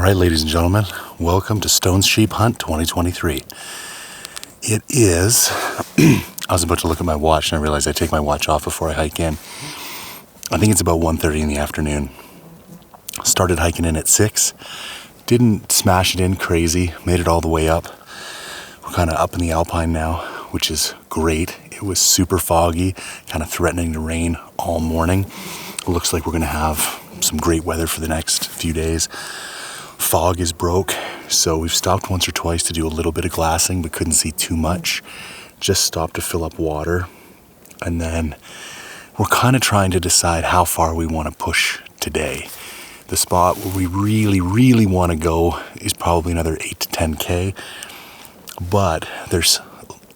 right, ladies and gentlemen, welcome to Stone's Sheep Hunt 2023. It is, I was about to look at my watch and I realized I take my watch off before I hike in. I think it's about 1:30 in the afternoon. Started hiking in at 6. Didn't smash it in crazy, made it all the way up. We're kind of up in the Alpine now, which is great. It was super foggy, kind of threatening to rain all morning. It looks like we're going to have some great weather for the next few days. Fog is broke, so we've stopped once or twice to do a little bit of glassing, but couldn't see too much. Just stopped to fill up water. And then we're kind of trying to decide how far we want to push today. The spot where we really want to go is probably another 8 to 10K, but there's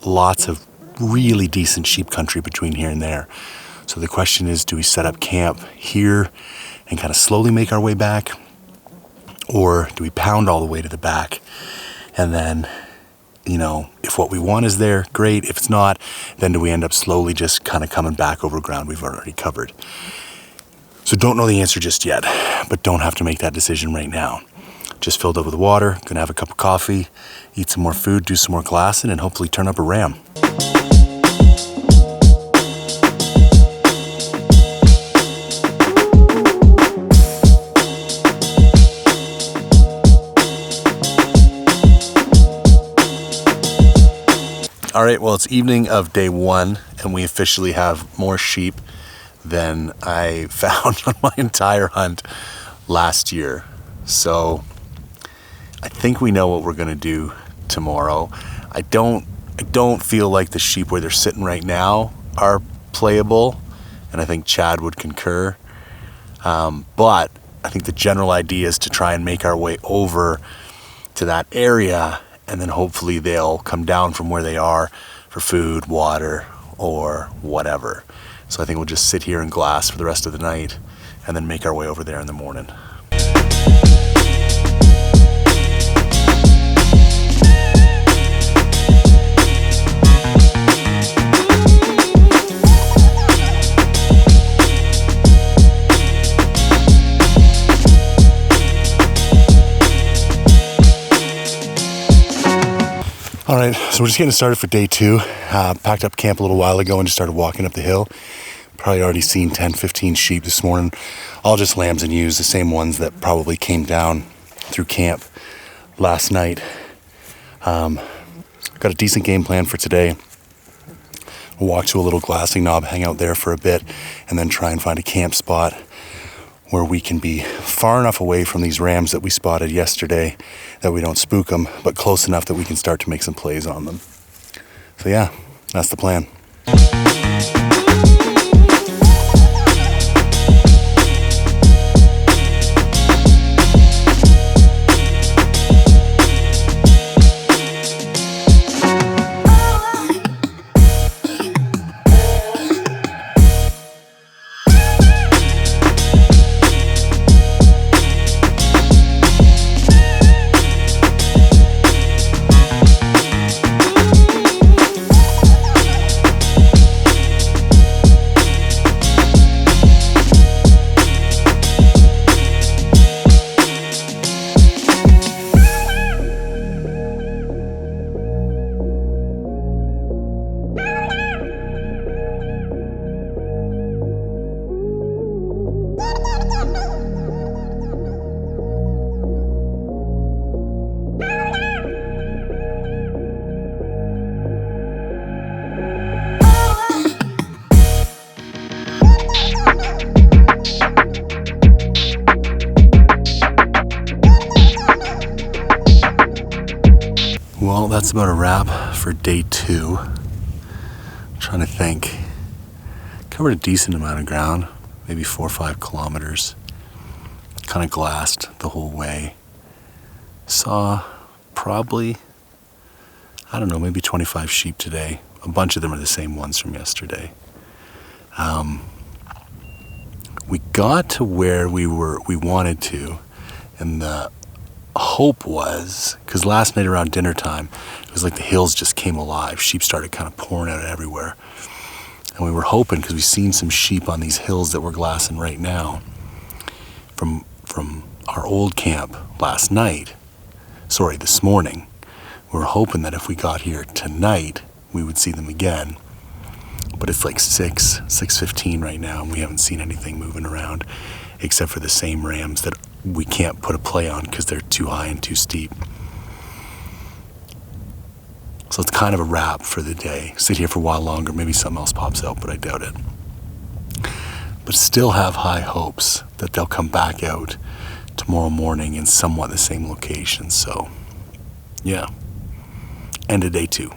lots of really decent sheep country between here and there. So the question is, do we set up camp here and kind of slowly make our way back? Or do we pound all the way to the back? And then, if what we want is there, great. If it's not, then do we end up slowly just kind of coming back over ground we've already covered? So don't know the answer just yet, but don't have to make that decision right now. Just filled up with water, gonna have a cup of coffee, eat some more food, do some more glassing, and hopefully turn up a ram. All right, well, it's evening of day 1, and we officially have more sheep than I found on my entire hunt last year. So I think we know what we're gonna do tomorrow. I don't feel like the sheep where they're sitting right now are playable, and I think Chad would concur. But I think the general idea is to try and make our way over to that area, and then hopefully they'll come down from where they are for food, water, or whatever. So I think we'll just sit here and glass for the rest of the night and then make our way over there in the morning. All right, so we're just getting started for day 2. Packed up camp a little while ago and just started walking up the hill. Probably already seen 10, 15 sheep this morning. All just lambs and ewes, the same ones that probably came down through camp last night. Got a decent game plan for today. We'll walk to a little glassing knob, hang out there for a bit, and then try and find a camp spot where we can be far enough away from these rams that we spotted yesterday that we don't spook them, but close enough that we can start to make some plays on them. So yeah, that's the plan. Well, that's about a wrap for day 2. I'm trying to think. Covered a decent amount of ground, maybe 4 or 5 kilometers. Kind of glassed the whole way. Saw probably, maybe 25 sheep today. A bunch of them are the same ones from yesterday. We got to where we wanted to, and the hope was, because last night around dinner time, it was like the hills just came alive. Sheep started kind of pouring out everywhere. And we were hoping, because we've seen some sheep on these hills that we're glassing right now, from our old camp this morning. We were hoping that if we got here tonight, we would see them again. But it's like 6:15 right now, and we haven't seen anything moving around except for the same rams that we can't put a play on because they're too high and too steep. So it's kind of a wrap for the day. Sit here for a while longer, maybe something else pops out, but I doubt it. But still have high hopes that they'll come back out tomorrow morning in somewhat the same location. So, yeah. End of day 2.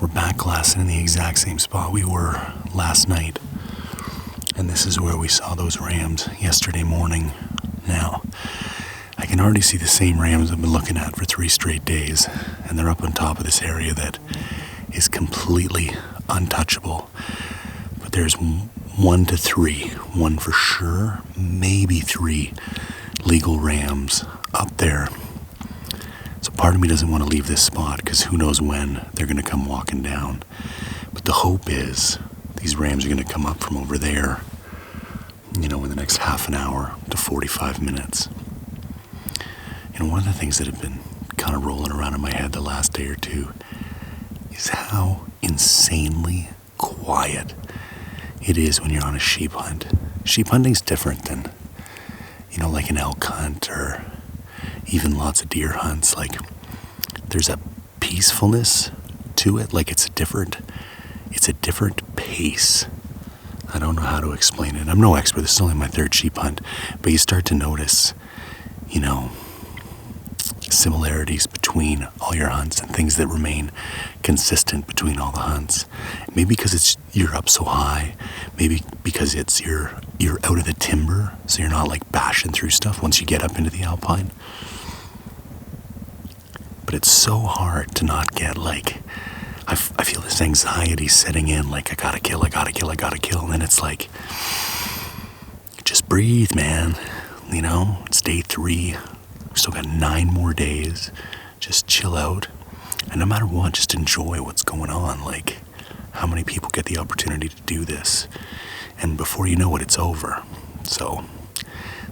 We're back glassing in the exact same spot we were last night. And this is where we saw those rams yesterday morning. Now, I can already see the same rams I've been looking at for 3 straight days. And they're up on top of this area that is completely untouchable. But there's 1 to 3, 1 for sure, maybe 3 legal rams up there. So part of me doesn't want to leave this spot because who knows when they're going to come walking down. But the hope is these rams are going to come up from over there, in the next half an hour to 45 minutes. One of the things that have been kind of rolling around in my head the last day or two is how insanely quiet it is when you're on a sheep hunt. Sheep hunting's different than, like an elk hunt or even lots of deer hunts. Like, there's a peacefulness to it. Like, it's a different pace. I don't know how to explain it. I'm no expert. This is only my 3rd sheep hunt. But you start to notice, similarities between all your hunts and things that remain consistent between all the hunts. Maybe because you're up so high. Maybe because you're out of the timber, so you're not like bashing through stuff once you get up into the alpine. But it's so hard to not get like, I feel this anxiety setting in, like I gotta kill. And then it's like, just breathe, man. It's day 3. We still got 9 more days. Just chill out. And no matter what, just enjoy what's going on. Like, how many people get the opportunity to do this? And before you know it, it's over. So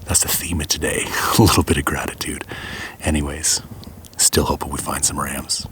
that's the theme of today. A little bit of gratitude. Anyways, still hoping we find some rams.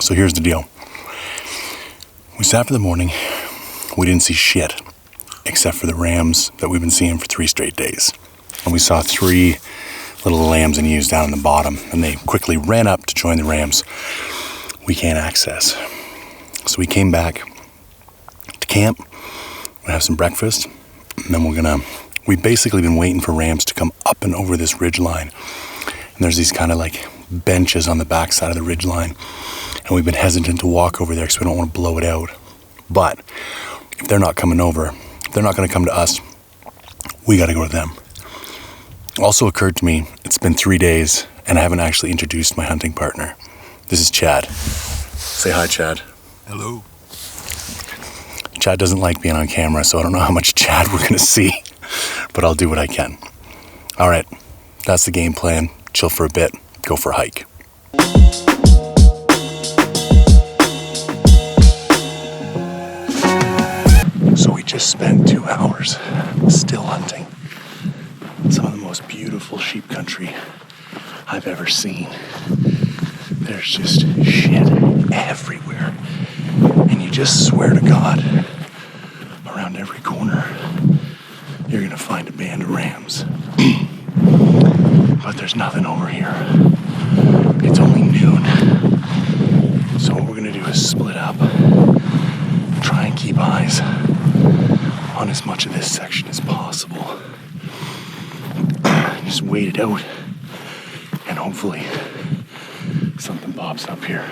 So here's the deal. We sat for the morning. We didn't see shit except for the rams that we've been seeing for 3 straight days. And we saw 3 little lambs and ewes down in the bottom, and they quickly ran up to join the rams we can't access. So we came back to camp. We have some breakfast, and then we've basically been waiting for rams to come up and over this ridge line. And there's these kind of like benches on the backside of the ridge line, and we've been hesitant to walk over there because we don't want to blow it out. But if they're not coming over, if they're not going to come to us, we got to go to them. Also occurred to me, it's been 3 days and I haven't actually introduced my hunting partner. This is Chad. Say hi, Chad. Hello. Chad doesn't like being on camera, so I don't know how much Chad we're going to see, but I'll do what I can. All right, that's the game plan. Chill for a bit, go for a hike. So we just spent 2 hours still hunting some of the most beautiful sheep country I've ever seen. There's just shit everywhere. And you just swear to God, around every corner, you're gonna find a band of rams. But there's nothing over here. It's only noon. So what we're gonna do is split up, try and keep eyes on as much of this section as possible. Just wait it out, and hopefully something pops up here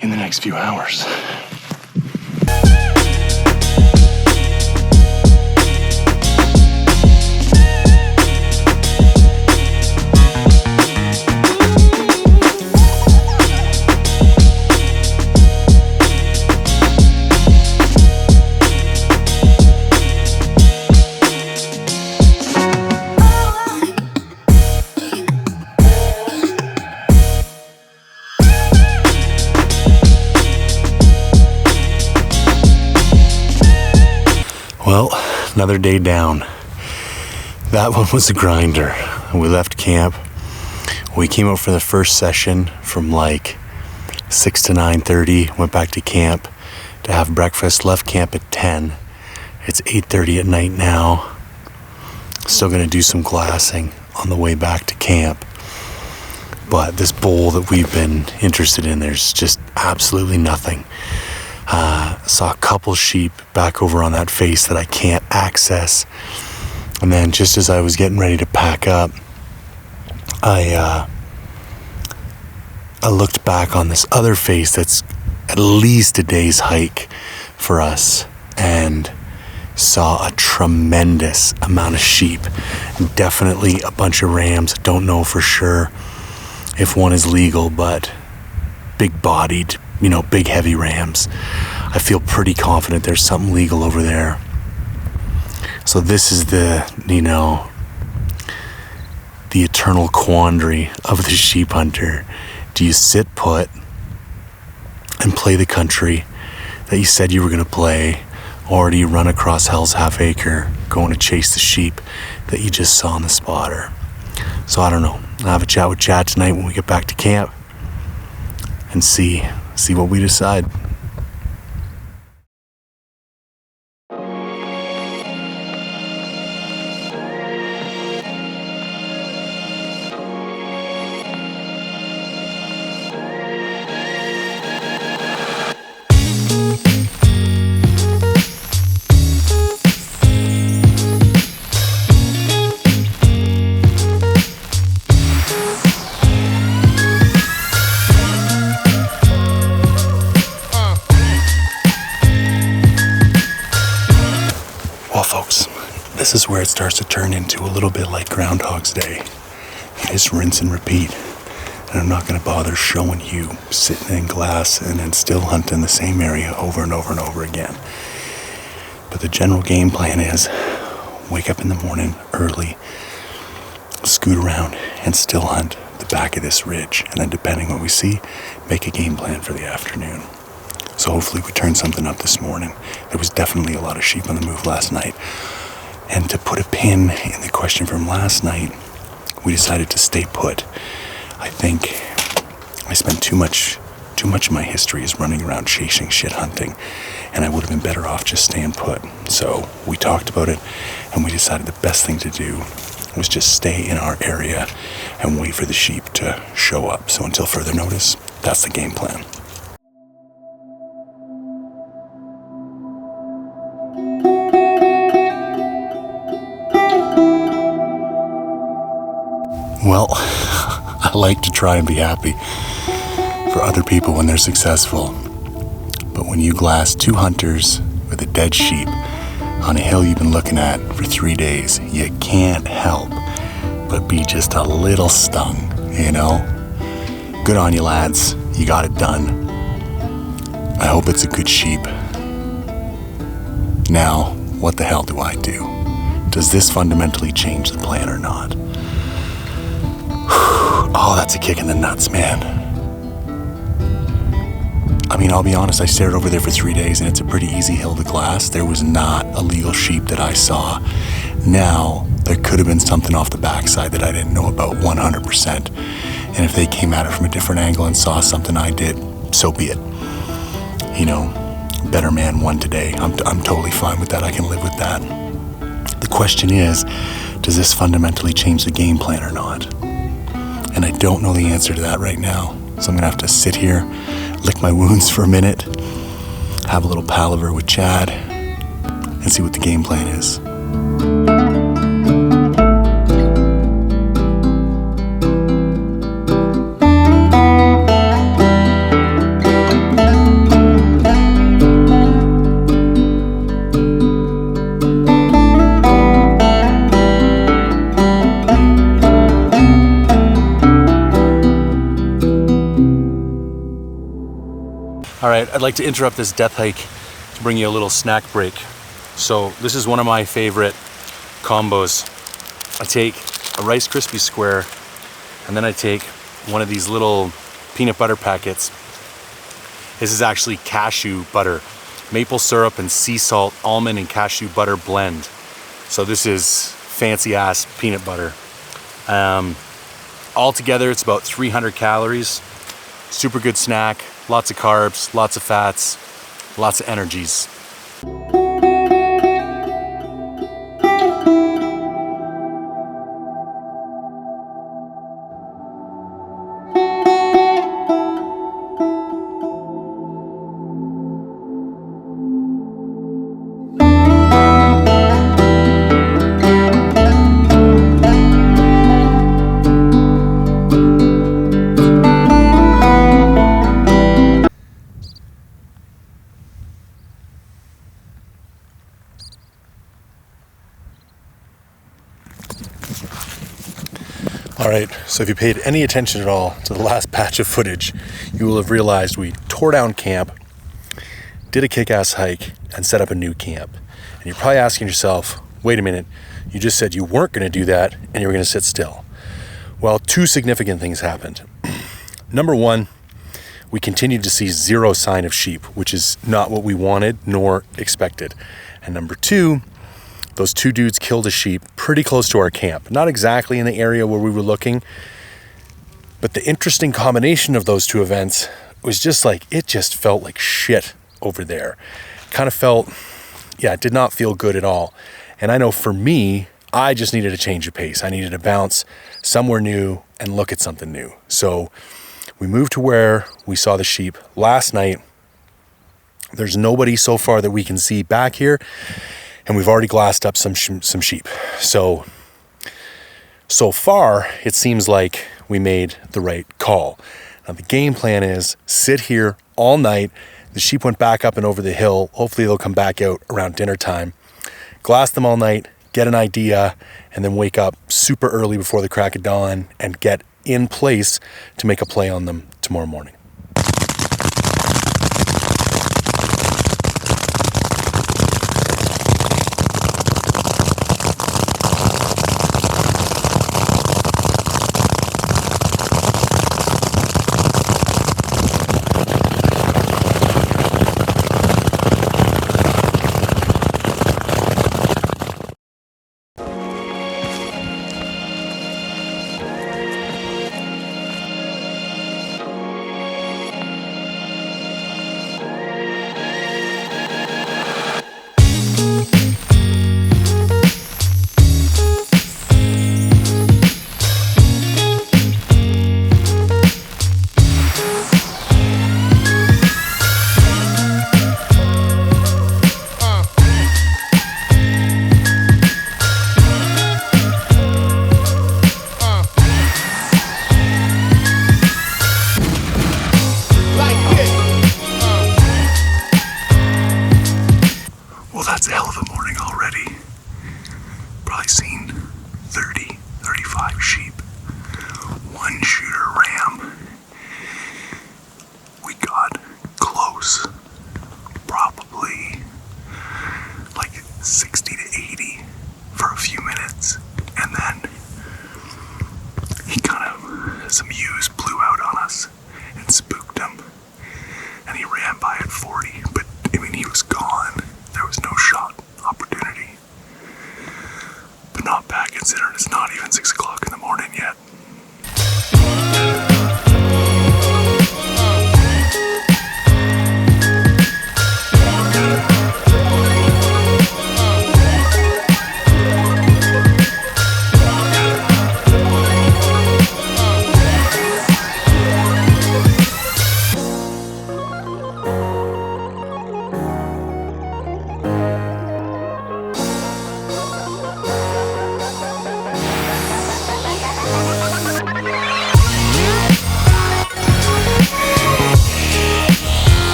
in the next few hours. Well, another day down. That one was a grinder. We left camp. We came out for the first session from like 6 to 9:30, went back to camp to have breakfast, left camp at 10. It's 8:30 at night now. Still gonna do some glassing on the way back to camp. But this bowl that we've been interested in, there's just absolutely nothing. Saw a couple sheep back over on that face that I can't access. And then just as I was getting ready to pack up, I looked back on this other face that's at least a day's hike for us and saw a tremendous amount of sheep. Definitely a bunch of rams. Don't know for sure if one is legal, but big bodied, big heavy rams. I feel pretty confident there's something legal over there. So this is the eternal quandary of the sheep hunter. Do you sit put and play the country that you said you were going to play, or do you run across Hell's Half Acre going to chase the sheep that you just saw in the spotter? So I don't know. I'll have a chat with Chad tonight when we get back to camp and see what we decide. Well, folks, this is where it starts to turn into a little bit like Groundhog's Day. You just rinse and repeat. And I'm not going to bother showing you sitting in glass and then still hunting the same area over and over and over again. But the general game plan is wake up in the morning early, scoot around, and still hunt the back of this ridge. And then depending on what we see, make a game plan for the afternoon. So hopefully we turn something up this morning. There was definitely a lot of sheep on the move last night. And to put a pin in the question from last night, we decided to stay put. I think I spent too much Too much of my history is running around chasing shit hunting, and I would have been better off just staying put. So we talked about it, and we decided the best thing to do was just stay in our area and wait for the sheep to show up. So until further notice, that's the game plan. Well, I like to try and be happy for other people when they're successful. But when you glass 2 hunters with a dead sheep on a hill you've been looking at for 3 days, you can't help but be just a little stung, you know? Good on you, lads. You got it done. I hope it's a good sheep. Now, what the hell do I do? Does this fundamentally change the plan or not? Oh, that's a kick in the nuts, man. I mean, I'll be honest, I stared over there for 3 days and it's a pretty easy hill to glass. There was not a legal sheep that I saw. Now, there could have been something off the backside that I didn't know about 100%. And if they came at it from a different angle and saw something I did, so be it. You know, better man won today. I'm totally fine with that. I can live with that. The question is, does this fundamentally change the game plan or not? And I don't know the answer to that right now. So I'm gonna have to sit here, lick my wounds for a minute, have a little palaver with Chad, and see what the game plan is. All right, I'd like to interrupt this death hike to bring you a little snack break. So this is one of my favorite combos. I take a Rice Krispie square, and then I take one of these little peanut butter packets. This is actually cashew butter, maple syrup and sea salt, almond and cashew butter blend. So this is fancy ass peanut butter. Altogether, it's about 300 calories. Super good snack. Lots of carbs, lots of fats, lots of energies. All right, so if you paid any attention at all to the last batch of footage, you will have realized we tore down camp, did a kick-ass hike, and set up a new camp. And you're probably asking yourself, wait a minute, you just said you weren't gonna do that and you were gonna sit still. Well, 2 significant things happened. Number 1, we continued to see 0 sign of sheep, which is not what we wanted nor expected. And number 2, those 2 dudes killed a sheep pretty close to our camp. Not exactly in the area where we were looking, but the interesting combination of those 2 events was just like, it just felt like shit over there. Kind of felt, it did not feel good at all. And I know for me, I just needed a change of pace. I needed to bounce somewhere new and look at something new. So we moved to where we saw the sheep last night. There's nobody so far that we can see back here. And we've already glassed up some sheep. So far, it seems like we made the right call. Now, the game plan is sit here all night. The sheep went back up and over the hill. Hopefully, they'll come back out around dinner time. Glass them all night, get an idea, and then wake up super early before the crack of dawn and get in place to make a play on them tomorrow morning. considering it's not even 6 o'clock in the morning yet.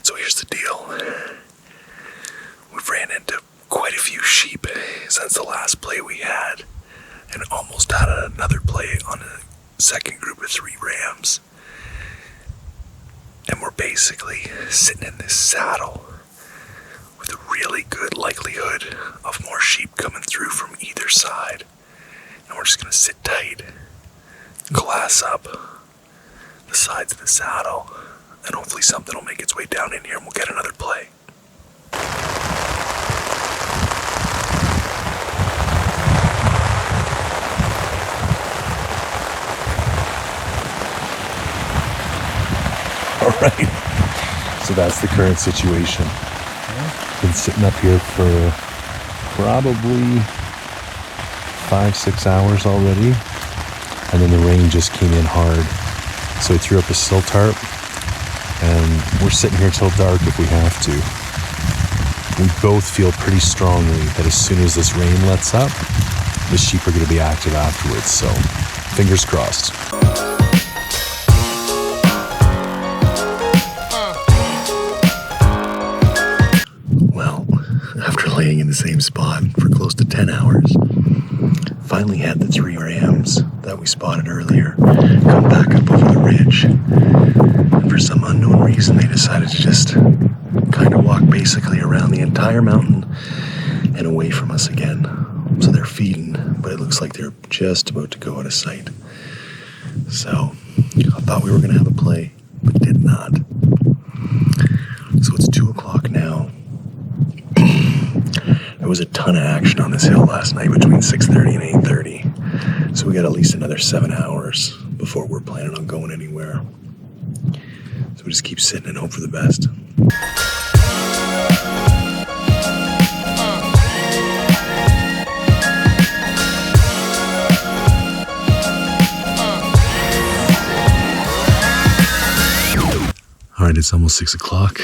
So here's the deal. We've ran into quite a few sheep since the last play we had, and almost had another play on a second group of 3 rams. And we're basically sitting in this saddle with a really good likelihood of more sheep coming through from either side. And we're just gonna sit tight, glass up the sides of the saddle, and hopefully something will make its way down in here and we'll get another play. All right, so that's the current situation. Been sitting up here for probably 5-6 hours already, and then the rain just came in hard. So I threw up a silt tarp, and we're sitting here till dark if we have to. We both feel pretty strongly that as soon as this rain lets up, the sheep are going to be active afterwards, so fingers crossed. Well, after laying in the same spot for close to 10 hours, finally had the 3 rams that we spotted earlier come back up over the ridge. And for some unknown reason, they decided to just kind of walk basically around the entire mountain and away from us again. So they're feeding, but it looks like they're just about to go out of sight. So I thought we were going to have a play, but did not. So it's 2 o'clock now. There was a ton of action on this hill last night between 6:30 and 8:30. So we got at least another 7 hours before we're planning on going anywhere. So we just keep sitting and hope for the best. All right, it's almost 6 o'clock.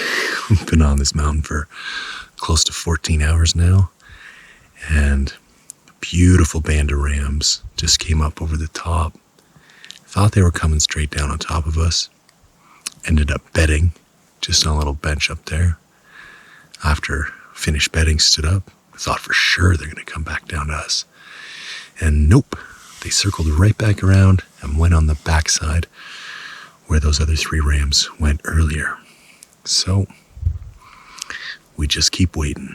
We've been on this mountain for close to 14 hours now, and a beautiful band of rams just came up over the top. Thought they were coming straight down on top of us. Ended up bedding just on a little bench up there. After finished bedding, stood up. Thought for sure they're going to come back down to us. And nope, they circled right back around and went on the backside where those other 3 rams went earlier. So we just keep waiting.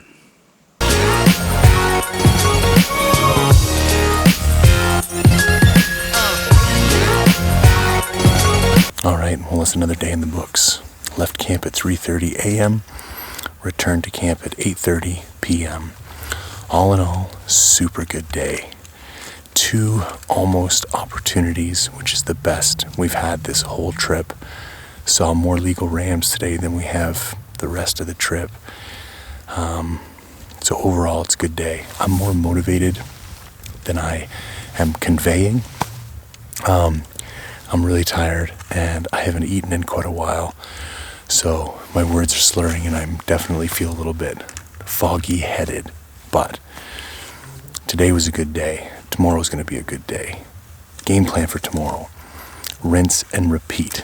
All right, well, it's another day in the books. Left camp at 3:30 a.m., returned to camp at 8:30 p.m. All in all, super good day. 2 almost opportunities, which is the best we've had this whole trip. Saw more legal rams today than we have the rest of the trip. So overall, it's a good day. I'm more motivated than I am conveying. I'm really tired, and I haven't eaten in quite a while. So my words are slurring, and I definitely feel a little bit foggy-headed. But today was a good day. Tomorrow's going to be a good day. Game plan for tomorrow: rinse and repeat.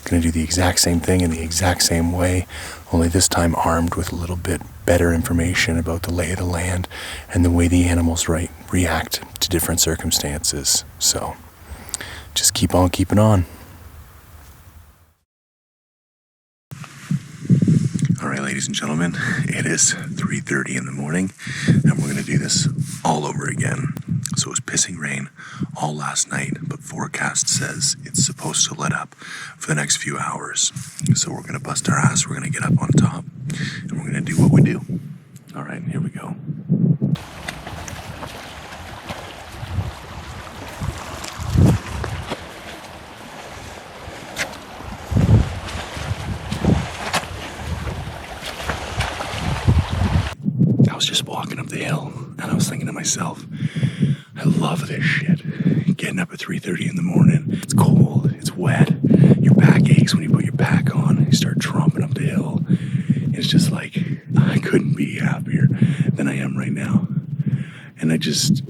Going to do the exact same thing in the exact same way, only this time armed with a little bit better information about the lay of the land and the way the animals react to different circumstances. So just keep on keeping on. All right, ladies. ladies and gentlemen. It is 3:30 in the morning, and we're going to do this all over again. So it was pissing rain all last night, but forecast says it's supposed to let up for the next few hours. So we're going to bust our ass, we're going to get up on top, and we're going to do what we do. All right, here we go. I was just walking up the hill, and I was thinking to myself, I love this shit. Getting up at 3:30 in the morning. It's cold, it's wet, your back aches when you put your pack on, you start tromping up the hill. It's just like, I couldn't be happier than I am right now. And it just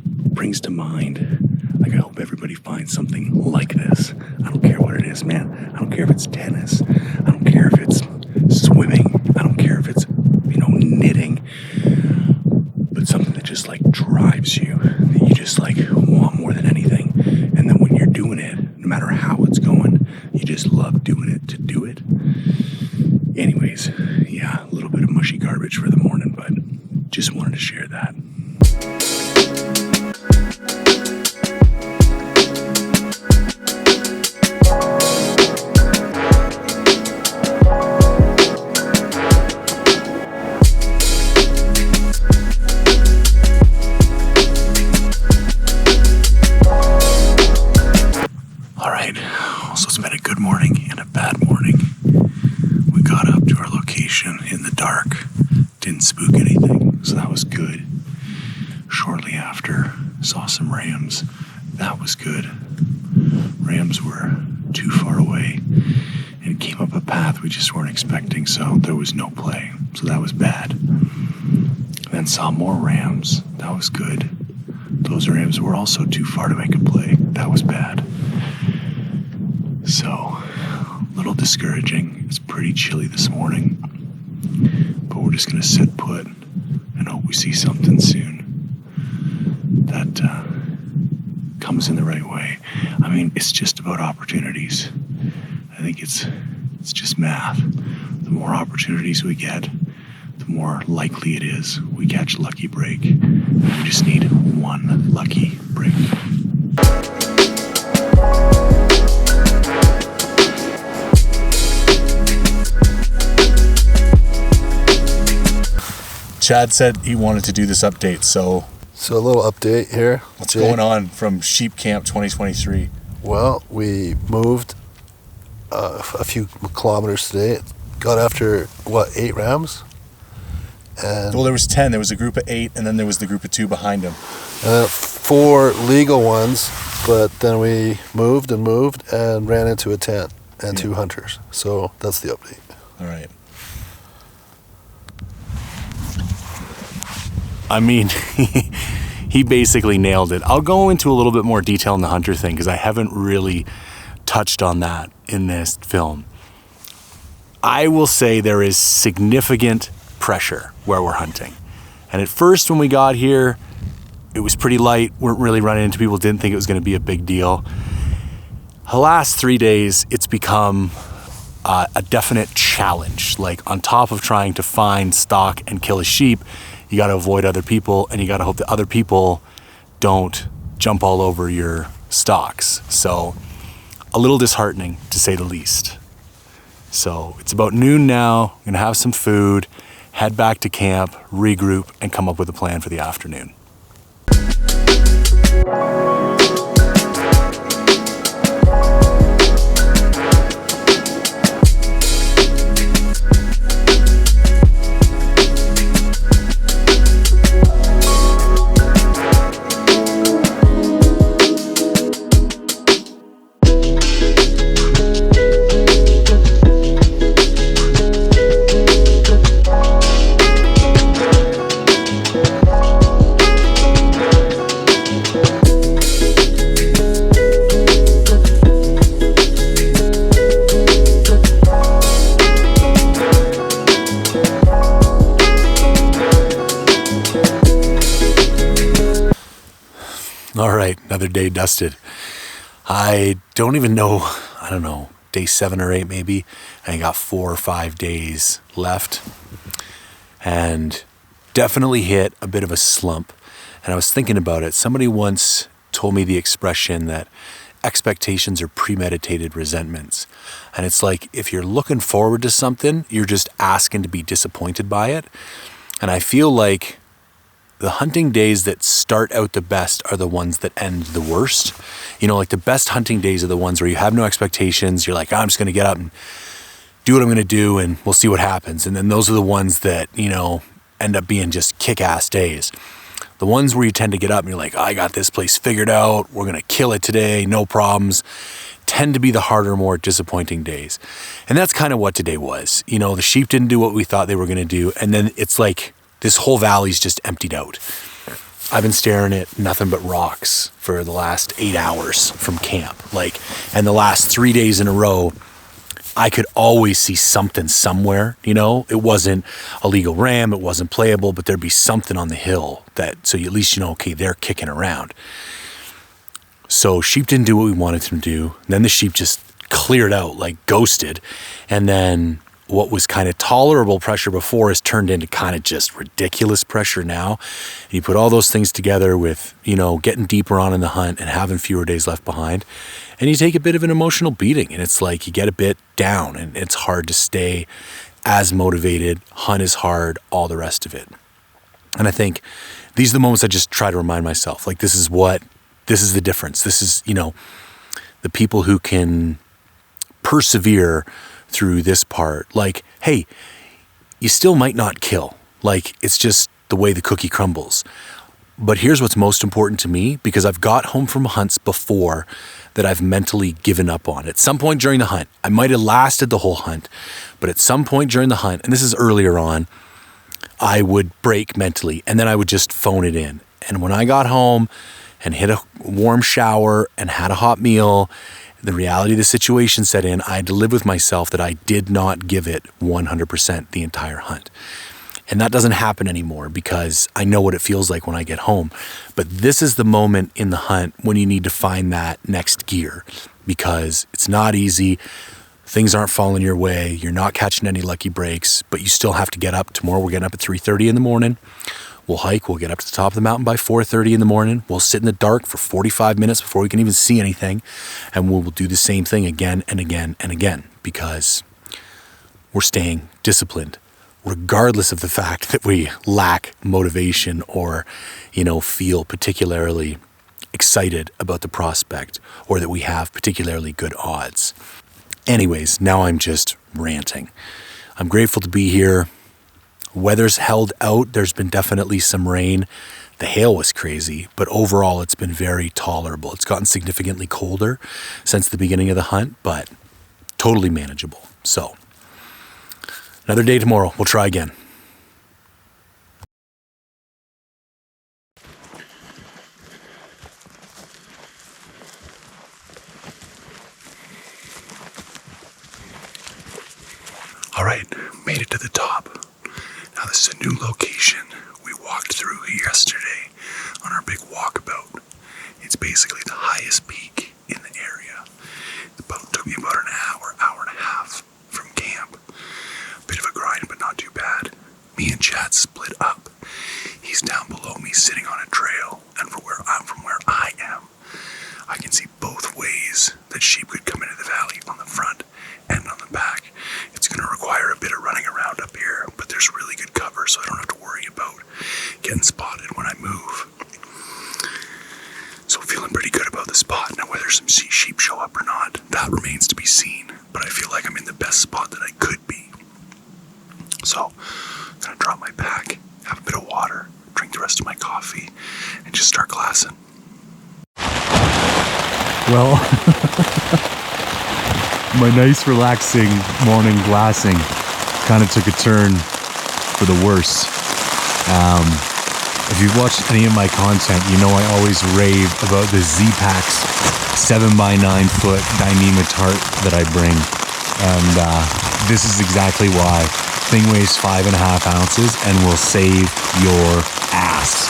brings to mind, like, I hope everybody finds something like this. I don't care what it is, man. I don't care if it's tennis. I don't care if it's swimming. I don't care if it's, knitting. But something that just like drives you, that you just like want more than anything. And then when you're doing it, no matter how it's going, you just love doing it to do it. Anyways, yeah, a little bit of mushy garbage for the morning, but just wanted to share that. So it's been a good morning and a bad morning. We got up to our location in the dark, didn't spook anything, so that was good. Shortly after, saw some rams. That was good. Rams were too far away and came up a path we just weren't expecting, so there was no play, so that was bad. Then saw more rams. That was good. Those rams were also too far to make a play. That was bad. So, a little discouraging. It's pretty chilly this morning, but we're just going to sit put and hope we see something soon that comes in the right way. I mean, it's just about opportunities. I think it's just math. The more opportunities we get, the more likely it is we catch a lucky break. We just need one lucky break. Chad said he wanted to do this update, so a little update here. What's going on from Sheep Camp 2023? Well, we moved a few kilometers today. Got after, 8 rams? And well, there was 10. There was a group of 8, and then there was the group of 2 behind him. 4 legal ones, but then we moved and ran into a tent and 2 hunters. So that's the update. All right. I mean, he basically nailed it. I'll go into a little bit more detail on the hunter thing because I haven't really touched on that in this film. I will say there is significant pressure where we're hunting. And at first when we got here, it was pretty light. Weren't really running into people, didn't think it was going to be a big deal. The last 3 days, it's become a definite challenge. Like, on top of trying to find, stalk, and kill a sheep, you got to avoid other people, and you got to hope that other people don't jump all over your stalks. So, a little disheartening, to say the least. So, it's about noon now. I'm going to have some food, head back to camp, regroup, and come up with a plan for the afternoon. All right, another day dusted. I don't even know, day 7 or 8 maybe. And I got 4 or 5 days left. And definitely hit a bit of a slump. And I was thinking about it. Somebody once told me the expression that expectations are premeditated resentments. And it's like, if you're looking forward to something, you're just asking to be disappointed by it. And I feel like the hunting days that start out the best are the ones that end the worst. You know, like the best hunting days are the ones where you have no expectations. You're like, I'm just going to get up and do what I'm going to do and we'll see what happens. And then those are the ones that, you know, end up being just kick-ass days. The ones where you tend to get up and you're like, I got this place figured out. We're going to kill it today. No problems. Tend to be the harder, more disappointing days. And that's kind of what today was. You know, the sheep didn't do what we thought they were going to do. And then it's like this whole valley's just emptied out. I've been staring at nothing but rocks for the last 8 hours from camp. And the last 3 days in a row, I could always see something somewhere, you know. It wasn't a legal ram, it wasn't playable, but there'd be something on the hill so you at least, you know, okay, they're kicking around. So sheep didn't do what we wanted them to do. Then the sheep just cleared out, like ghosted. And then what was kind of tolerable pressure before is turned into kind of just ridiculous pressure now. And you put all those things together with, you know, getting deeper on in the hunt and having fewer days left behind. And you take a bit of an emotional beating, and it's like you get a bit down and it's hard to stay as motivated. Hunt is hard, all the rest of it. And I think these are the moments I just try to remind myself, like, this is the difference. This is, you know, the people who can persevere through this part. Like, hey, you still might not kill. Like, it's just the way the cookie crumbles. But here's what's most important to me, because I've got home from hunts before that I've mentally given up on. At some point during the hunt, I might have lasted the whole hunt, but at some point during the hunt, and this is earlier on, I would break mentally and then I would just phone it in. And when I got home and hit a warm shower and had a hot meal, the reality of the situation set in. I had to live with myself that I did not give it 100% the entire hunt. And that doesn't happen anymore because I know what it feels like when I get home. But this is the moment in the hunt when you need to find that next gear, because it's not easy. Things aren't falling your way. You're not catching any lucky breaks, but you still have to get up. Tomorrow we're getting up at 3:30 in the morning. We'll hike. We'll get up to the top of the mountain by 4:30 in the morning. We'll sit in the dark for 45 minutes before we can even see anything. And we'll do the same thing again and again and again, because we're staying disciplined, regardless of the fact that we lack motivation or, you know, feel particularly excited about the prospect or that we have particularly good odds. Anyways, now I'm just ranting. I'm grateful to be here. Weather's held out. There's been definitely some rain. The hail was crazy, but overall it's been very tolerable. It's gotten significantly colder since the beginning of the hunt, but totally manageable. So, another day tomorrow. We'll try again. All right, made it to the top. Now this is a new location. We walked through yesterday on our big walkabout. It's basically the highest peak in the area. The boat took me about an hour and a half from camp. Bit of a grind, but not too bad. Me and Chad split up. He's down below me sitting on a trail, and from where I am, I can see both ways that sheep could come into the valley, on the front and on the back. It's going to require a bit of running around up here, but there's really good cover, so I don't have to worry about getting spotted when I move. So feeling pretty good about the spot. Now whether some sheep show up or not, that remains to be seen, but I feel like I'm in the best spot that I could be. So I'm going to drop my pack, have a bit of water, drink the rest of my coffee, and just start glassing. Well, my nice relaxing morning glassing kind of took a turn for the worse. If you've watched any of my content, you know I always rave about the Z-Packs 7x9 foot Dyneema tarp that I bring. And this is exactly why. Thing weighs 5.5 ounces and will save your ass.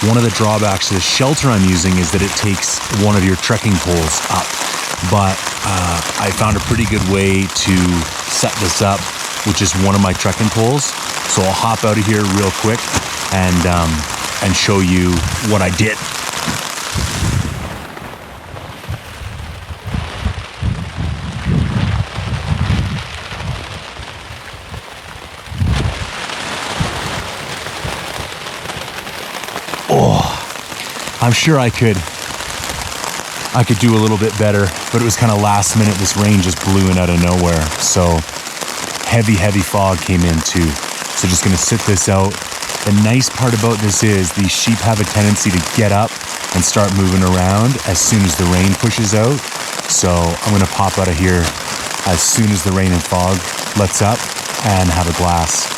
One of the drawbacks to the shelter I'm using is that it takes one of your trekking poles up. but I found a pretty good way to set this up with just one of my trekking poles. So I'll hop out of here real quick and show you what I did. I'm sure I could do a little bit better, but it was kind of last minute. This rain just blew in out of nowhere. So heavy fog came in too. So just gonna sit this out. The nice part about this is these sheep have a tendency to get up and start moving around as soon as the rain pushes out. So I'm gonna pop out of here as soon as the rain and fog lets up and have a glass.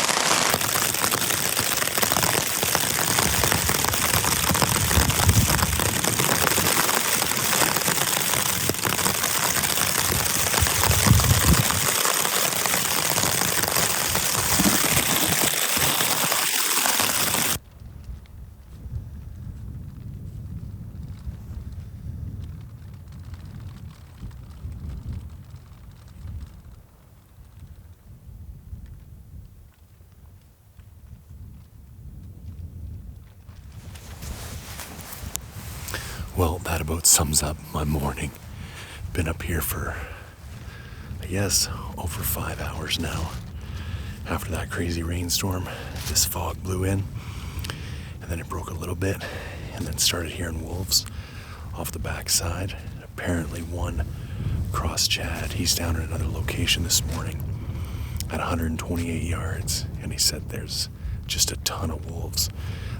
Well, that about sums up my morning. Been up here for, I guess, over 5 hours now. After that crazy rainstorm, this fog blew in, and then it broke a little bit, and then started hearing wolves off the backside. Apparently one crossed Chad. He's down at another location this morning at 128 yards, and he said there's just a ton of wolves.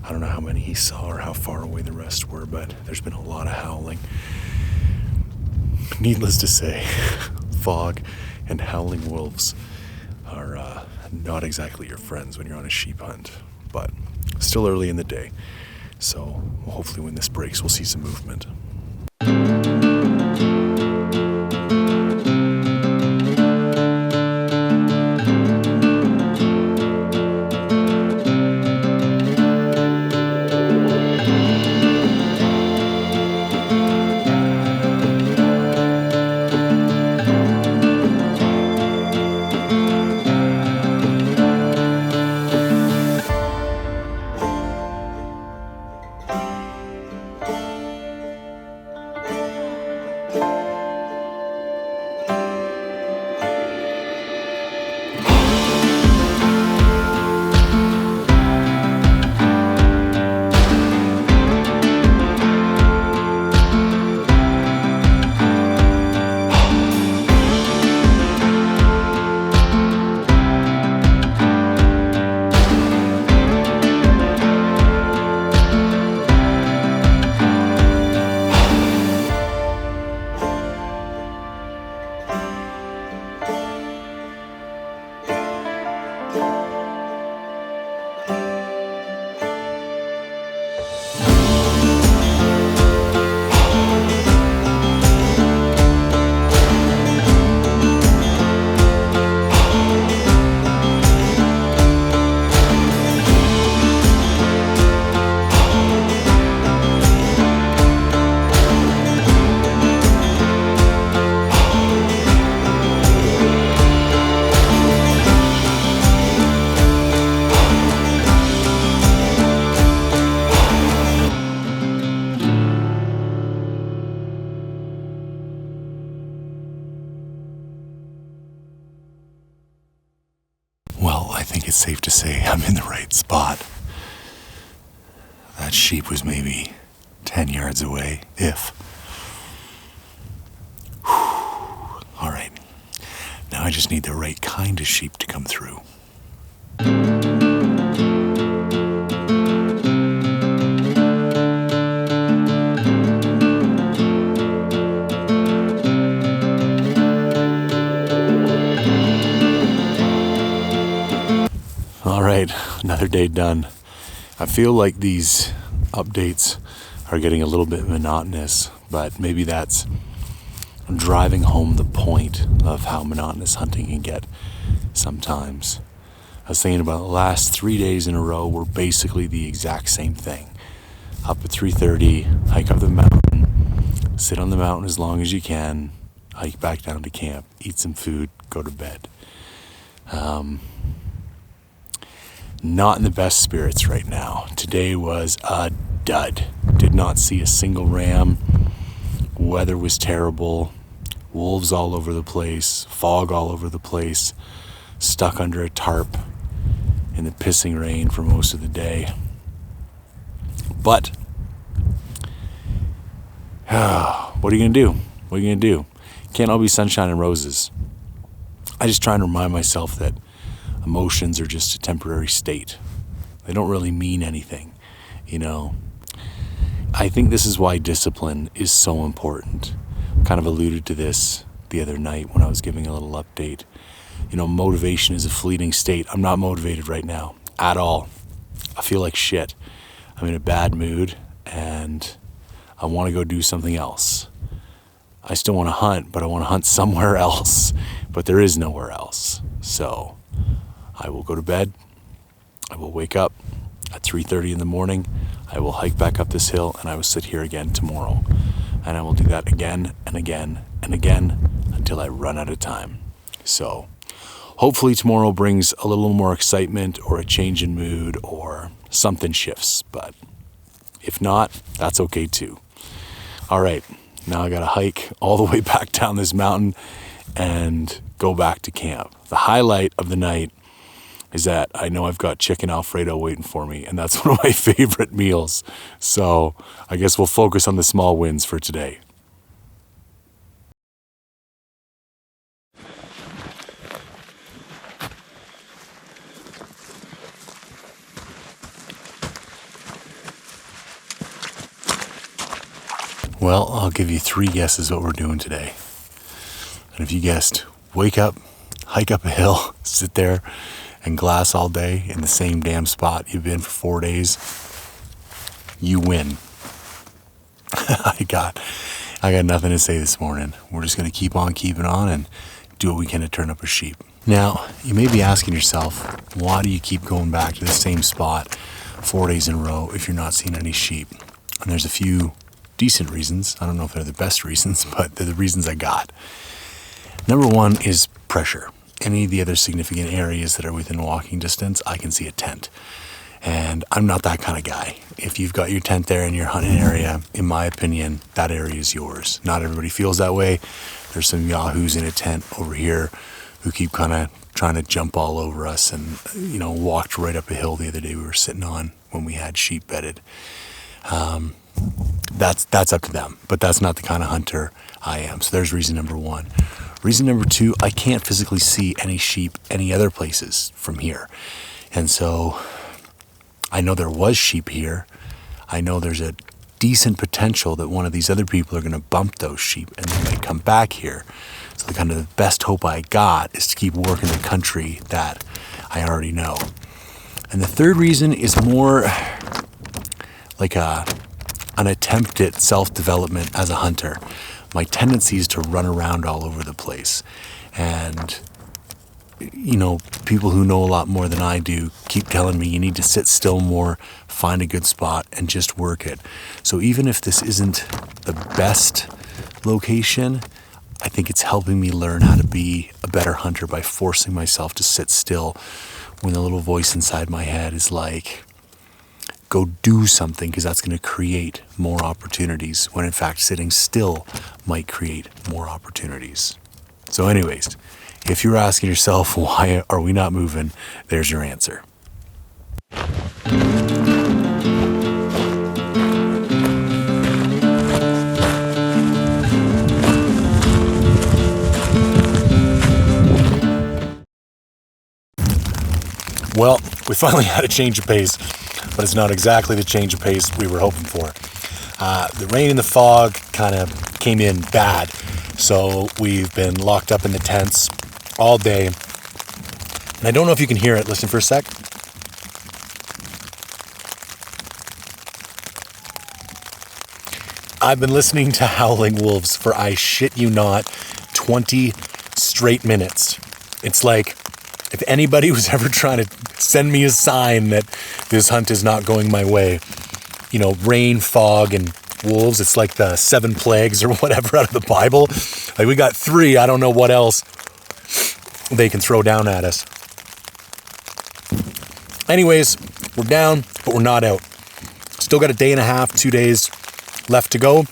I don't know how many he saw or how far away the rest were, but there's been a lot of howling. Needless to say, fog and howling wolves are not exactly your friends when you're on a sheep hunt, but still early in the day. So hopefully when this breaks, we'll see some movement. Well, I think it's safe to say I'm in the right spot. That sheep was maybe 10 yards away, if. All right. Now I just need the right kind of sheep to come through. All right, another day done. I feel like these updates are getting a little bit monotonous, but maybe that's driving home the point of how monotonous hunting can get sometimes. I was thinking about the last 3 days in a row were basically the exact same thing. Up at 3:30, hike up the mountain, sit on the mountain as long as you can, hike back down to camp, eat some food, go to bed. Not in the best spirits right now. Today was a dud. Did not see a single ram. Weather was terrible. Wolves all over the place. Fog all over the place. Stuck under a tarp in the pissing rain for most of the day. But what are you going to do? What are you going to do? Can't all be sunshine and roses. I just try and remind myself that emotions are just a temporary state. They don't really mean anything, you know. I think this is why discipline is so important. Kind of alluded to this the other night when I was giving a little update. You know, motivation is a fleeting state. I'm not motivated right now at all. I feel like shit. I'm in a bad mood and I want to go do something else. I still want to hunt, but I want to hunt somewhere else. But there is nowhere else. So I will go to bed. I will wake up at 3:30 in the morning. I will hike back up this hill and I will sit here again tomorrow. And I will do that again and again and again until I run out of time. So hopefully tomorrow brings a little more excitement or a change in mood or something shifts. But if not, that's okay too. All right, now I got to hike all the way back down this mountain and go back to camp. The highlight of the night is that I know I've got chicken Alfredo waiting for me, and that's one of my favorite meals. So I guess we'll focus on the small wins for today. Well, I'll give you 3 guesses what we're doing today. And if you guessed, wake up, hike up a hill, sit there and glass all day in the same damn spot you've been for 4 days, you win. I got nothing to say this morning. We're just going to keep on keeping on and do what we can to turn up a sheep. Now, you may be asking yourself, why do you keep going back to the same spot 4 days in a row if you're not seeing any sheep? And there's a few decent reasons. I don't know if they're the best reasons, but they're the reasons I got. Number one is pressure. Any of the other significant areas that are within walking distance, I can see a tent. And I'm not that kind of guy. If you've got your tent there in your hunting area, in my opinion, that area is yours. Not everybody feels that way. There's some yahoos in a tent over here who keep kind of trying to jump all over us and, you know, walked right up a hill the other day we were sitting on when we had sheep bedded. That's up to them, but that's not the kind of hunter I am. So there's reason number one. Reason number two, I can't physically see any sheep any other places from here. And so I know there was sheep here. I know there's a decent potential that one of these other people are going to bump those sheep and they might come back here. So the kind of the best hope I got is to keep working the country that I already know. And the third reason is more like an attempt at self-development as a hunter. My tendency is to run around all over the place. And, you know, people who know a lot more than I do keep telling me you need to sit still more, find a good spot, and just work it. So even if this isn't the best location, I think it's helping me learn how to be a better hunter by forcing myself to sit still when the little voice inside my head is like, go do something because that's going to create more opportunities, when in fact sitting still might create more opportunities. So anyways, if you're asking yourself, why are we not moving, there's your answer. Well, we finally had a change of pace, but it's not exactly the change of pace we were hoping for. The rain and the fog kind of came in bad, so we've been locked up in the tents all day. And I don't know if you can hear it. Listen for a sec. I've been listening to howling wolves for, I shit you not, 20 straight minutes. It's like, if anybody was ever trying to send me a sign that this hunt is not going my way, you know, rain, fog, and wolves. It's like the 7 plagues or whatever out of the Bible. Like, we got 3. I don't know what else they can throw down at us. Anyways, we're down, but we're not out. Still got a day and a half, 2 days left to go.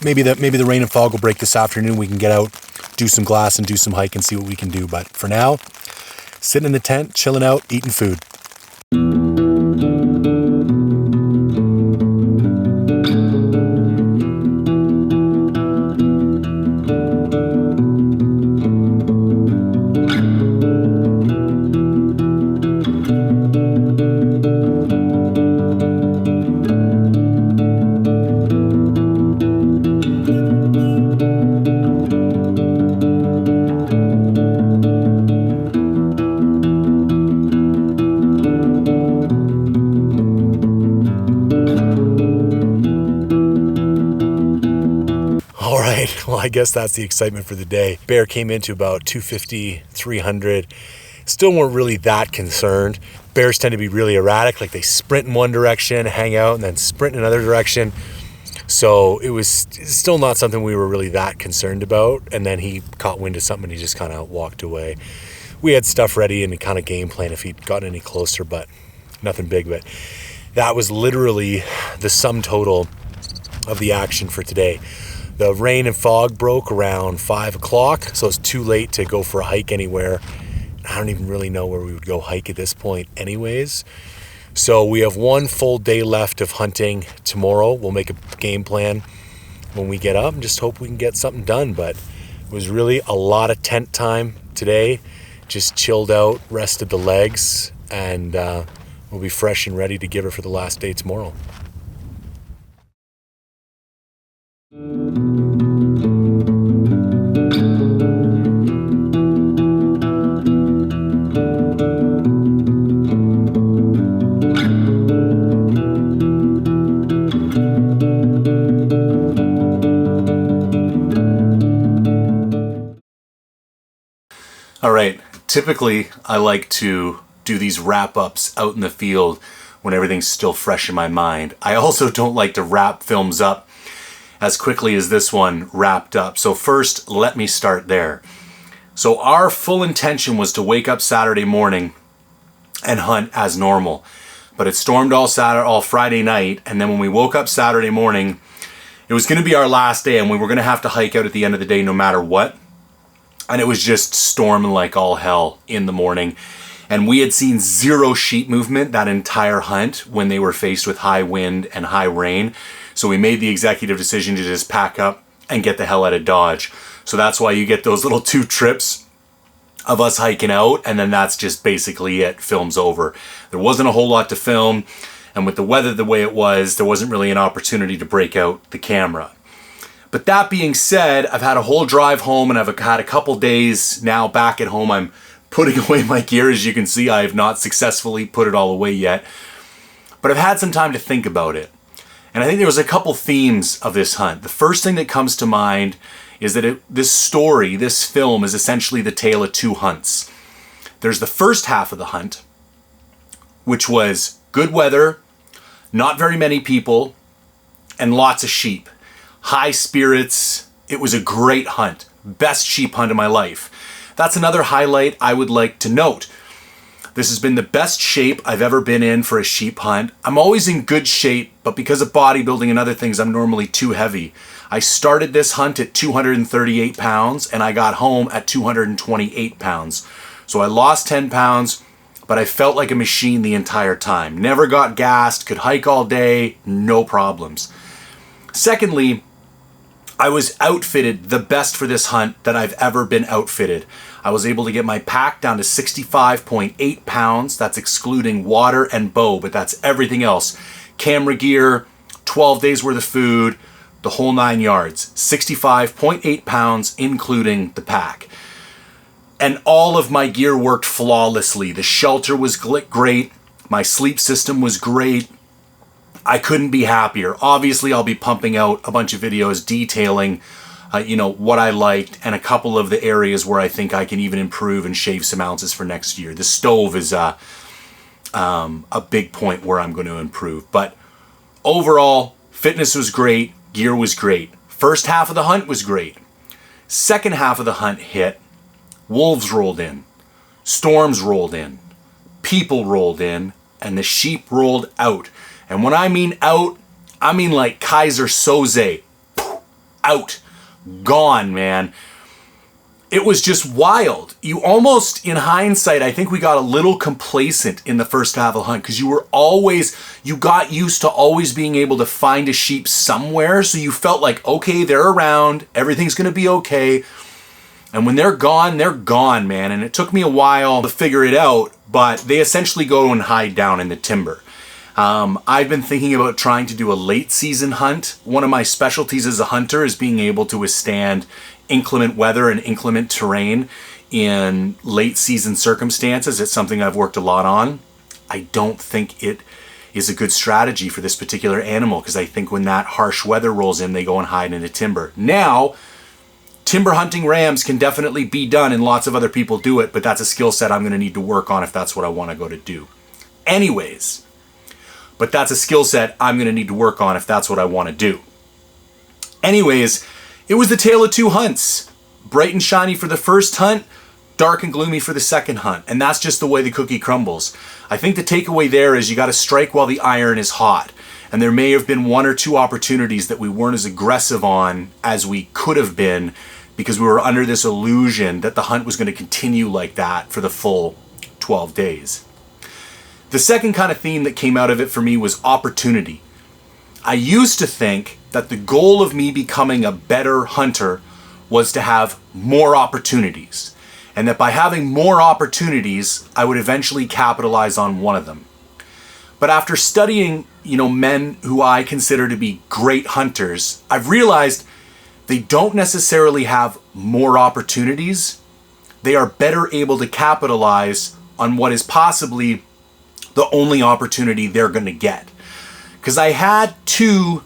Maybe the rain and fog will break this afternoon. We can get out, do some glass and do some hike and see what we can do. But for now, sitting in the tent, chilling out, eating food. Well, I guess that's the excitement for the day. Bear came into about 250, 300. Still weren't really that concerned. Bears tend to be really erratic. Like, they sprint in one direction, hang out, and then sprint in another direction. So it was still not something we were really that concerned about. And then he caught wind of something and he just kind of walked away. We had stuff ready and a kind of game plan if he'd gotten any closer, but nothing big. But that was literally the sum total of the action for today. The rain and fog broke around 5 o'clock, so it's too late to go for a hike anywhere. I don't even really know where we would go hike at this point anyways. So we have 1 full day left of hunting tomorrow. We'll make a game plan when we get up and just hope we can get something done. But it was really a lot of tent time today. Just chilled out, rested the legs, and we'll be fresh and ready to give her for the last day tomorrow. All right, typically I like to do these wrap-ups out in the field when everything's still fresh in my mind. I also don't like to wrap films up as quickly as this one wrapped up. So first, let me start there. So our full intention was to wake up Saturday morning and hunt as normal. But it stormed all Friday night, and then when we woke up Saturday morning, it was going to be our last day and we were going to have to hike out at the end of the day no matter what. And it was just storming like all hell in the morning. And we had seen 0 sheep movement that entire hunt when they were faced with high wind and high rain. So we made the executive decision to just pack up and get the hell out of Dodge. So that's why you get those little 2 trips of us hiking out, and then that's just basically it. Film's over. There wasn't a whole lot to film, and with the weather the way it was, there wasn't really an opportunity to break out the camera. But that being said, I've had a whole drive home and I've had a couple days now back at home. I'm putting away my gear. As you can see, I have not successfully put it all away yet. But I've had some time to think about it. And I think there was a couple themes of this hunt. The first thing that comes to mind is that this film is essentially the tale of 2 hunts. There's the first half of the hunt, which was good weather, not very many people, and lots of sheep. High spirits. It was a great hunt. Best sheep hunt of my life. That's another highlight I would like to note. This has been the best shape I've ever been in for a sheep hunt. I'm always in good shape, but because of bodybuilding and other things, I'm normally too heavy. I started this hunt at 238 pounds and I got home at 228 pounds. So I lost 10 pounds, but I felt like a machine the entire time. Never got gassed, could hike all day, no problems. Secondly, I was outfitted the best for this hunt that I've ever been outfitted. I was able to get my pack down to 65.8 pounds. That's excluding water and bow, but that's everything else. Camera gear, 12 days worth of food, the whole 9 yards. 65.8 pounds, including the pack. And all of my gear worked flawlessly. The shelter was great. My sleep system was great. I couldn't be happier. Obviously, I'll be pumping out a bunch of videos detailing, what I liked and a couple of the areas where I think I can even improve and shave some ounces for next year. The stove is a big point where I'm going to improve. But overall, fitness was great. gear was great. First half of the hunt was great. Second half of the hunt hit. Wolves rolled in. Storms rolled in. People rolled in. And the sheep rolled out. And when I mean out, I mean like Kaiser Soze. Out. Gone, man. It was just wild. You almost, in hindsight, I think we got a little complacent in the first half of the hunt because you got used to always being able to find a sheep somewhere. So you felt like, okay, they're around. Everything's going to be okay. And when they're gone, man. And it took me a while to figure it out, but they essentially go and hide down in the timber. I've been thinking about trying to do a late season hunt. One of my specialties as a hunter is being able to withstand inclement weather and inclement terrain in late season circumstances. It's something I've worked a lot on. I don't think it is a good strategy for this particular animal because I think when that harsh weather rolls in, they go and hide in the timber. Now, timber hunting rams can definitely be done and lots of other people do it, but that's a skill set I'm going to need to work on if that's what I want to go to do. Anyways, but that's a skill set I'm going to need to work on if that's what I want to do. Anyways, it was the tale of two hunts. Bright and shiny for the first hunt, dark and gloomy for the second hunt. And that's just the way the cookie crumbles. I think the takeaway there is you got to strike while the iron is hot. And there may have been one or two opportunities that we weren't as aggressive on as we could have been because we were under this illusion that the hunt was going to continue like that for the full 12 days. The second kind of theme that came out of it for me was opportunity. I used to think that the goal of me becoming a better hunter was to have more opportunities. And that by having more opportunities, I would eventually capitalize on one of them. But after studying, men who I consider to be great hunters, I've realized they don't necessarily have more opportunities. They are better able to capitalize on what is possibly the only opportunity they're going to get. Because I had two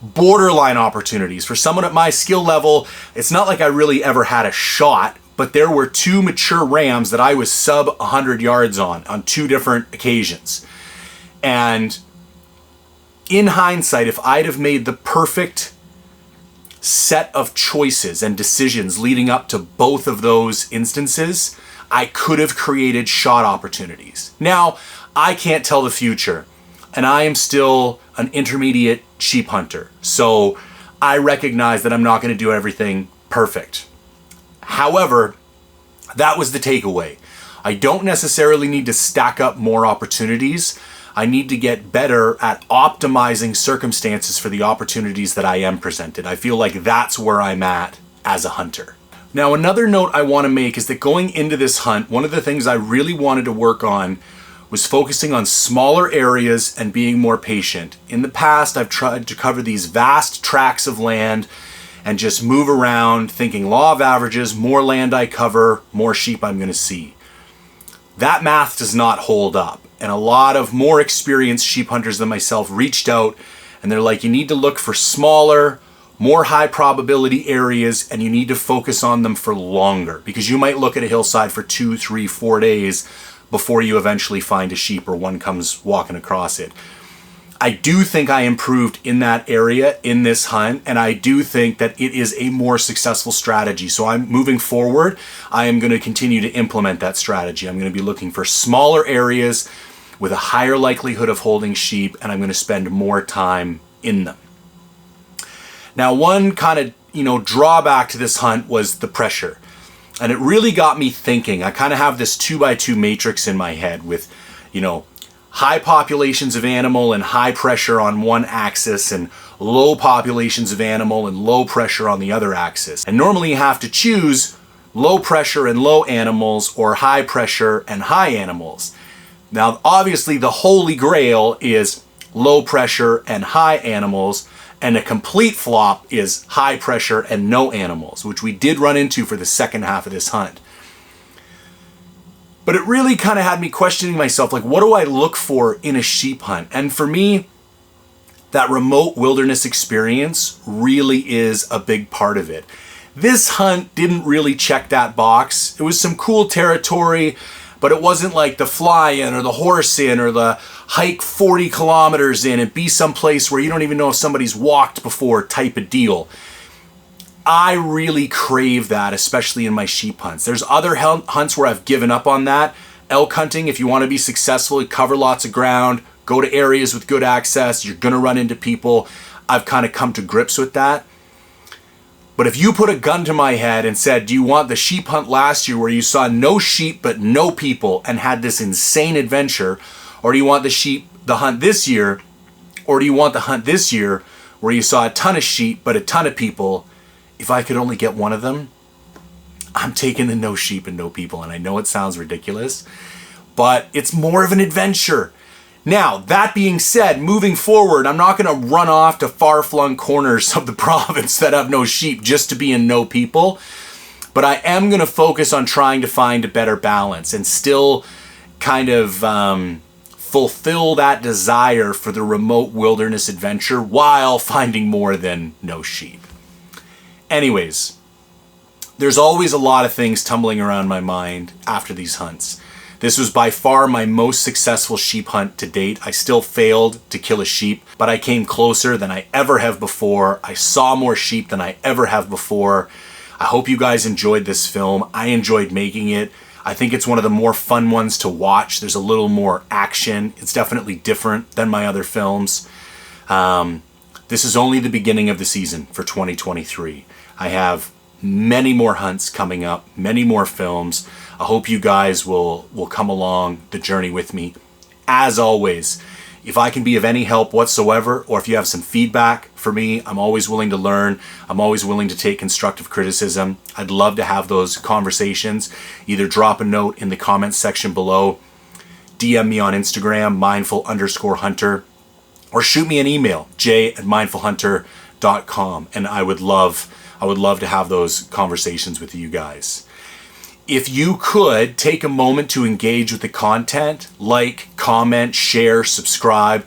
borderline opportunities. For someone at my skill level, it's not like I really ever had a shot, but there were two mature rams that I was sub 100 yards on two different occasions. And in hindsight, if I'd have made the perfect set of choices and decisions leading up to both of those instances, I could have created shot opportunities. Now, I can't tell the future, and I am still an intermediate sheep hunter. So I recognize that I'm not going to do everything perfect. However, that was the takeaway. I don't necessarily need to stack up more opportunities. I need to get better at optimizing circumstances for the opportunities that I am presented. I feel like that's where I'm at as a hunter. Now, another note I want to make is that going into this hunt, one of the things I really wanted to work on was focusing on smaller areas and being more patient. In the past, I've tried to cover these vast tracts of land and just move around thinking law of averages, more land I cover, more sheep I'm going to see. That math does not hold up. And a lot of more experienced sheep hunters than myself reached out and they're like, you need to look for smaller, more high probability areas and you need to focus on them for longer because you might look at a hillside for 2, 3, 4 days before you eventually find a sheep or one comes walking across it. I do think I improved in that area in this hunt, and I do think that it is a more successful strategy. So I'm moving forward. I am going to continue to implement that strategy. I'm going to be looking for smaller areas with a higher likelihood of holding sheep, and I'm going to spend more time in them. Now, one kind of, drawback to this hunt was the pressure. And it really got me thinking. I kind of have this 2x2 matrix in my head with, high populations of animal and high pressure on one axis and low populations of animal and low pressure on the other axis. And normally you have to choose low pressure and low animals or high pressure and high animals. Now, obviously the holy grail is low pressure and high animals, and a complete flop is high pressure and no animals, which we did run into for the second half of this hunt. But it really kind of had me questioning myself, like, what do I look for in a sheep hunt? And for me, that remote wilderness experience really is a big part of it. This hunt didn't really check that box. It was some cool territory, but it wasn't like the fly in or the horse in or the hike 40 kilometers in and be someplace where you don't even know if somebody's walked before type of deal. I really crave that, especially in my sheep hunts. There's other hunts where I've given up on that. Elk hunting, if you want to be successful, you cover lots of ground, go to areas with good access, you're going to run into people. I've kind of come to grips with that. But if you put a gun to my head and said, do you want the sheep hunt last year where you saw no sheep but no people and had this insane adventure, or do you want the hunt this year, or do you want the hunt this year where you saw a ton of sheep but a ton of people? If I could only get one of them, I'm taking the no sheep and no people. And I know it sounds ridiculous, but it's more of an adventure. Now, that being said, moving forward, I'm not going to run off to far-flung corners of the province that have no sheep just to be in no people. But I am going to focus on trying to find a better balance and still kind of fulfill that desire for the remote wilderness adventure while finding more than no sheep. Anyways, there's always a lot of things tumbling around my mind after these hunts. This was by far my most successful sheep hunt to date. I still failed to kill a sheep, but I came closer than I ever have before. I saw more sheep than I ever have before. I hope you guys enjoyed this film. I enjoyed making it. I think it's one of the more fun ones to watch. There's a little more action. It's definitely different than my other films. This is only the beginning of the season for 2023. I have many more hunts coming up, many more films. I hope you guys will come along the journey with me. As always, if I can be of any help whatsoever, or if you have some feedback for me, I'm always willing to learn. I'm always willing to take constructive criticism. I'd love to have those conversations. Either drop a note in the comments section below, DM me on Instagram, mindful_hunter, or shoot me an email, j@mindfulhunter.com, and I would love to have those conversations with you guys. If you could take a moment to engage with the content, like, comment, share, subscribe,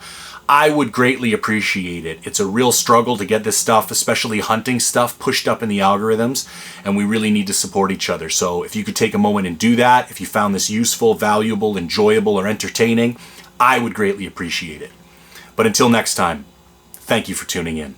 I would greatly appreciate it. It's a real struggle to get this stuff, especially hunting stuff, pushed up in the algorithms, and we really need to support each other. So if you could take a moment and do that, if you found this useful, valuable, enjoyable, or entertaining, I would greatly appreciate it. But until next time, thank you for tuning in.